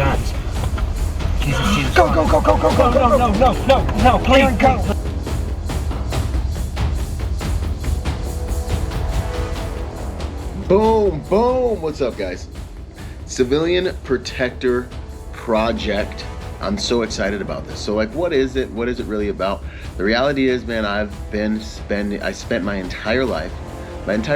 guns. Jesus. Go, No, please. Go. Boom. What's up, guys? Civilian Protector Project. I'm so excited about this. So, like, what is it? What is it really about? The reality is, man, I spent my entire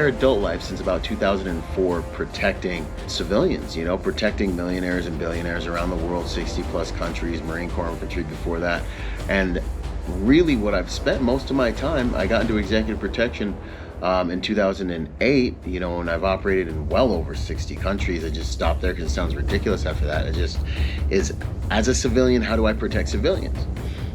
adult life since about 2004 protecting civilians, protecting millionaires and billionaires around the world, 60 plus countries, Marine Corps infantry before that. And really what I've spent most of my time, I got into executive protection in 2008, and I've operated in well over 60 countries. I just stopped there because it sounds ridiculous after that. It just is, as a civilian, how do I protect civilians?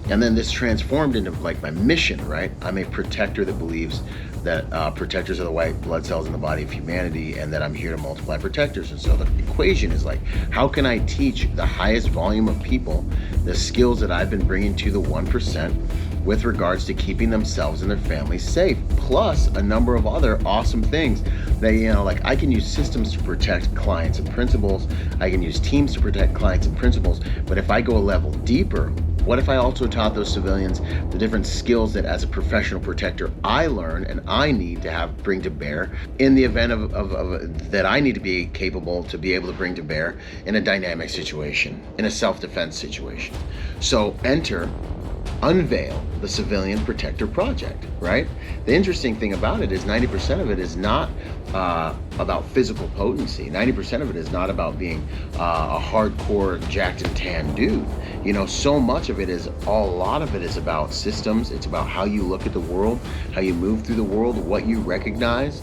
And then this transformed into like my mission, right? I'm a protector that believes that protectors are the white blood cells in the body of humanity, and that I'm here to multiply protectors. And so the equation is like, how can I teach the highest volume of people the skills that I've been bringing to the 1% with regards to keeping themselves and their families safe, plus a number of other awesome things that, like I can use systems to protect clients and principals. I can use teams to protect clients and principals. But if I go a level deeper, what if I also taught those civilians the different skills that as a professional protector I learn and I need to bring to bear in the event of that I need to be capable to be able to bring to bear in a dynamic situation, in a self-defense situation. So unveil the Civilian Protector Project, right? The interesting thing about it is 90% of it is not about physical potency. 90% of it is not about being a hardcore jacked and tan dude. So much of it is, a lot of it is about systems. It's about how you look at the world, how you move through the world, what you recognize,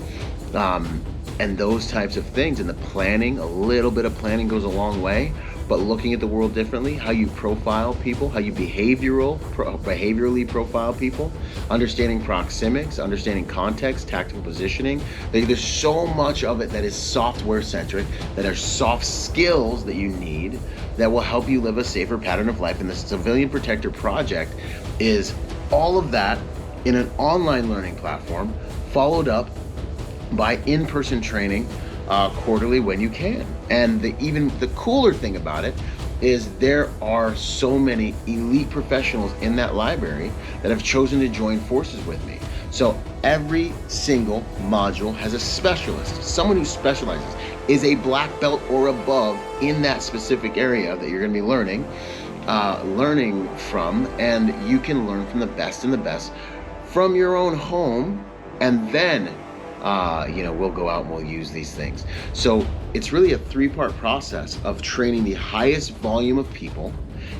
and those types of things. And the planning, a little bit of planning goes a long way. But looking at the world differently, how you profile people, how you behaviorally profile people, understanding proxemics, understanding context, tactical positioning. There's so much of it that is software centric, that are soft skills that you need that will help you live a safer pattern of life. And the Civilian Protector Project is all of that in an online learning platform, followed up by in-person training quarterly when you can. And even the cooler thing about it is there are so many elite professionals in that library that have chosen to join forces with me. So every single module has a specialist, someone who specializes, is a black belt or above in that specific area that you're going to be learning from, and you can learn from the best and the best from your own home, and then we'll go out and we'll use these things. So it's really a 3-part process of training the highest volume of people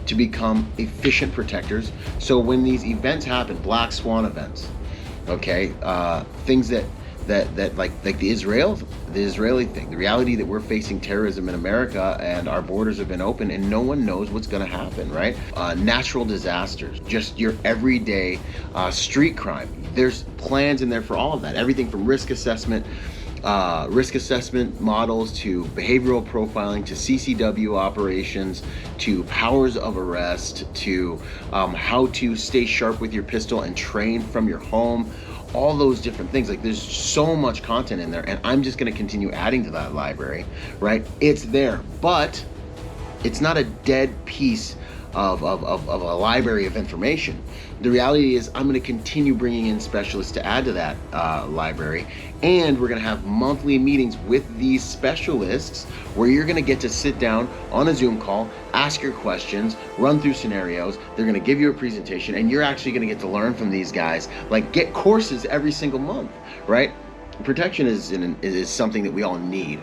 to become efficient protectors. So when these events happen, black swan events, okay, things that like the Israeli thing, the reality that we're facing terrorism in America and our borders have been open and no one knows what's going to happen, right? Natural disasters, just your everyday street crime. There's plans in there for all of that. Everything from risk assessment models to behavioral profiling to CCW operations to powers of arrest to how to stay sharp with your pistol and train from your home. All those different things. Like, there's so much content in there, and I'm just going to continue adding to that library, right? It's there, but it's not a dead piece of a library of information. The reality is I'm going to continue bringing in specialists to add to that library, and we're going to have monthly meetings with these specialists where you're going to get to sit down on a Zoom call, ask your questions, run through scenarios. They're going to give you a presentation, and you're actually going to get to learn from these guys, like get courses every single month, right? Protection is something that we all need.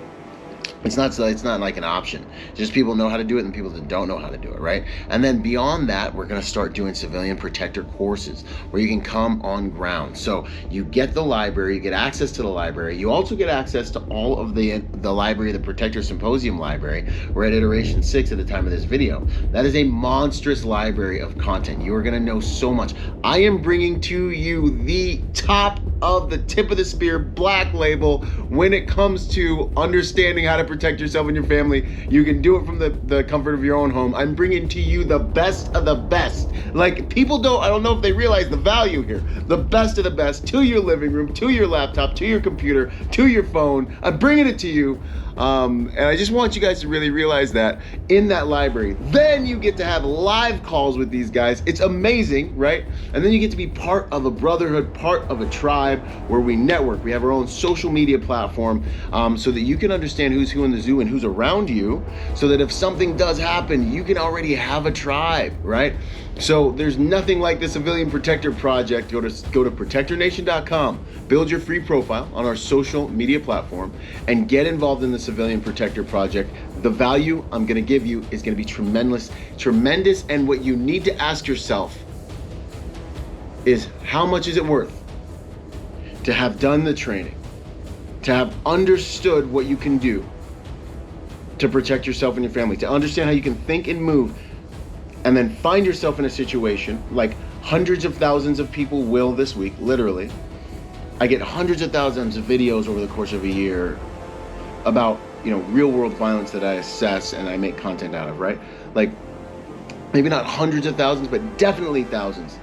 It's not like an option. Just people know how to do it and people that don't know how to do it, right? And then beyond that, we're going to start doing civilian protector courses where you can come on ground. So you get the library, you get access to the library. You also get access to all of the library, the Protector Symposium library. We're at iteration 6 at the time of this video. That is a monstrous library of content. You are going to know so much. I am bringing to you the top of the tip of the spear black label when it comes to understanding how to protect yourself and your family. You can do it from the comfort of your own home. I'm bringing to you the best of the best. Like, I don't know if they realize the value here. The best of the best to your living room, to your laptop, to your computer, to your phone. I'm bringing it to you. And I just want you guys to really realize that in that library, then you get to have live calls with these guys. It's amazing, right? And then you get to be part of a brotherhood, part of a tribe where we network. We have our own social media platform, so that you can understand who's who in the zoo and who's around you, so that if something does happen, you can already have a tribe, right? So there's nothing like the Civilian Protector Project. Go to protectornation.com, build your free profile on our social media platform, and get involved in the Civilian Protector Project. The value I'm gonna give you is gonna be tremendous. And what you need to ask yourself is, how much is it worth to have done the training, to have understood what you can do to protect yourself and your family, to understand how you can think and move, and then find yourself in a situation like hundreds of thousands of people will this week, literally. I get hundreds of thousands of videos over the course of a year about, real world violence that I assess and I make content out of, right? Like, maybe not hundreds of thousands, but definitely thousands.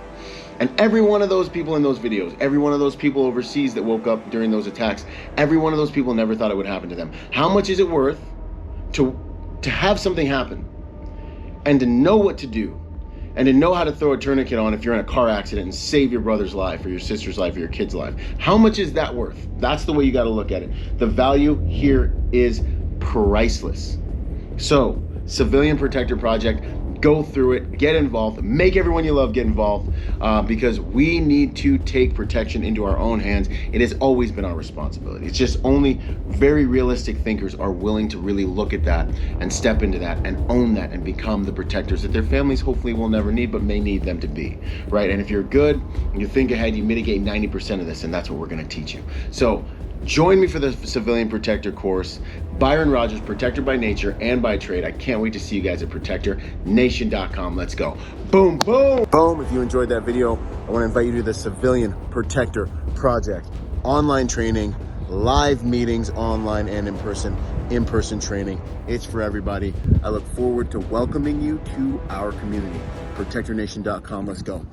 And every one of those people in those videos, every one of those people overseas that woke up during those attacks, every one of those people never thought it would happen to them. How much is it worth to have something happen and to know what to do and to know how to throw a tourniquet on if you're in a car accident and save your brother's life or your sister's life or your kid's life? How much is that worth? That's the way you got to look at it. The value here is priceless. So, Civilian Protector Project, go through it, get involved, make everyone you love get involved, because we need to take protection into our own hands. It has always been our responsibility. It's just only very realistic thinkers are willing to really look at that and step into that and own that and become the protectors that their families hopefully will never need, but may need them to be, right? And if you're good and you think ahead, you mitigate 90% of this, and that's what we're gonna teach you. So join me for the Civilian Protector course. Byron Rogers, Protector by Nature and by Trade. I can't wait to see you guys at protectornation.com. Let's go. Boom, boom. Boom. If you enjoyed that video, I want to invite you to the Civilian Protector Project. Online training, live meetings, online and in-person training. It's for everybody. I look forward to welcoming you to our community. Protectornation.com. Let's go.